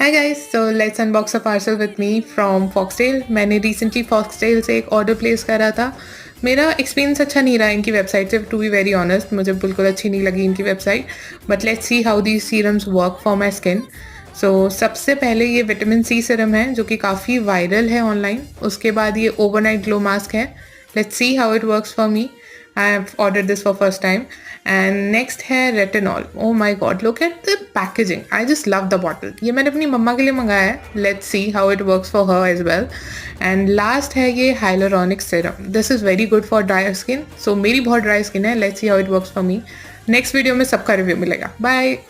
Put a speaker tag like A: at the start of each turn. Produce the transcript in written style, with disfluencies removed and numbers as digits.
A: Hi guys, so let's unbox a parcel with me from foxtail. मैंने recently foxtail से एक order place करा था। मेरा एक्सपीरियंस अच्छा नहीं रहा इनकी वेबसाइट से, टू बी वेरी ऑनेस्ट। मुझे बिल्कुल अच्छी नहीं लगी इनकी website, but let's see how these serums work for my skin. So सबसे पहले ये विटामिन सी सीरम है जो कि काफ़ी वायरल है ऑनलाइन। उसके बाद ये ओवरनाइट ग्लो मास्क है। Let's see how it works for me. I have ordered this for first time. And next है retinol. Oh my god, look at the packaging. I just love the bottle. ये मैंने अपनी मम्मा के लिए मंगाया है. Let's see how it works for her as well. And last है ये hyaluronic serum. This is very good for dry skin. So मेरी बहुत dry skin है. Let's see how it works for me. Next video में सबका review मिलेगा. Bye.